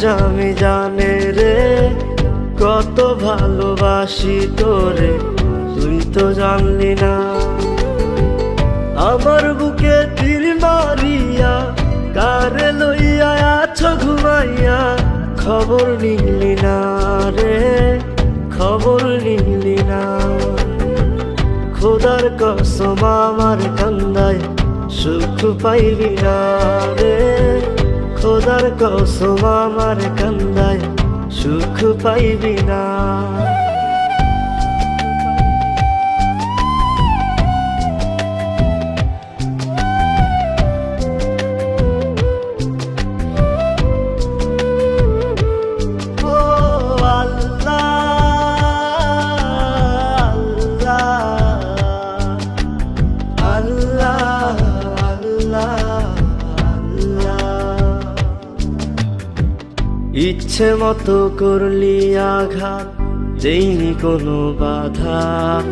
অন্তর্যামী জানে রে কত ভালোবাসি তোরে, তুই তো জানলি না। আমার বুকে তীর মারিয়া কারে লইয়া আছো ঘুমাইয়া, খবর নিলি না রে, খবর নিলি না। খোদার কসম আমার কান্দায় সুখ পাইবি না রে, খোদার কসম আমার কান্দায় সুখ পাইবি না। ইচ্ছে মতো করলি আঘাত, দেইনি কোনো বাধা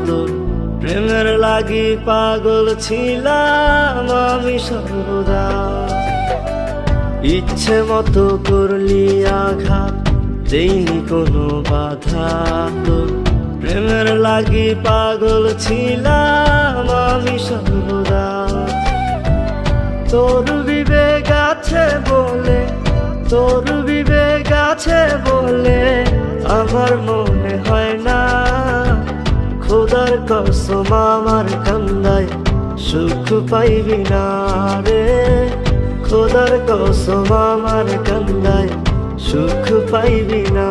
তোর। প্রেমের লাগি পাগল ছিলাম আমি সর্বদা। ইচ্ছে মতো করলি আঘাত, দেইনি কোনো বাধা তোর। প্রেমের লাগি পাগল ছিলাম আমি সর্বদা। তোর বিবেক আছে বলে, তোর বিবেক আছে বলে আমার মনে হয় না। খোদার কসম আমার কান্দায় সুখ পাইবি না রে, খোদার কসম আমার কান্দায় সুখ পাইবি না।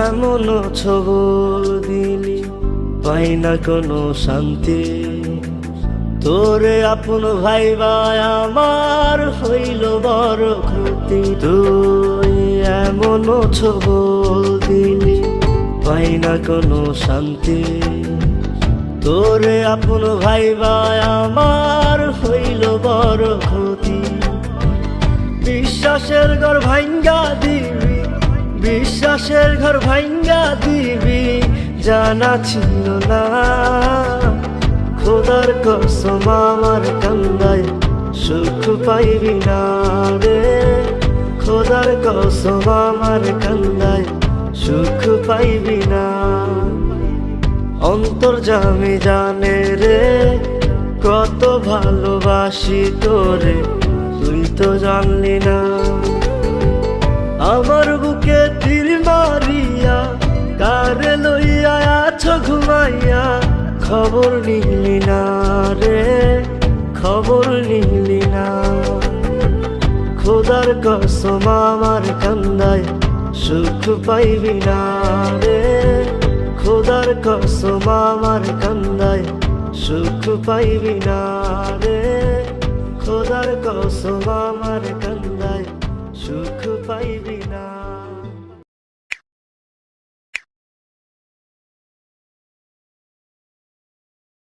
এমন ছবল দিলি পাই না কোনো শান্তি, তোরে আপন ভাইবা আমার হইল বড় ক্ষতি। তুই এমন ছবল দিলি পাই না কোনো শান্তি, তোরে আপন ভাইবা আমার হইল বড় ক্ষতি। বিশ্বাসের ঘর ভাঙ্গা দিবি, বিশ্বাসের ঘর ভাঙ্গা দিবি জানা ছিল না। খোদার কসম আমার কান্দায় সুখ পাইবি না রে, খোদার কসম আমার কান্দায় সুখ পাইবি না। অন্তর্যামী জানে রে কত ভালোবাসি তোরে, তুই তো জানলি না। আমার বুকে তীর মারিয়া কারে লইয়া আছো ঘুমাইয়া, খবর নিলি না রে, খবর নিলি না। খোদার কসম আমার কান্দায় সুখ পাইবি না রে, খোদার কসম আমার কান্দায় সুখ পাইবি না রে, খোদার কসম আমার কান্দায় সুখ পাইবি না।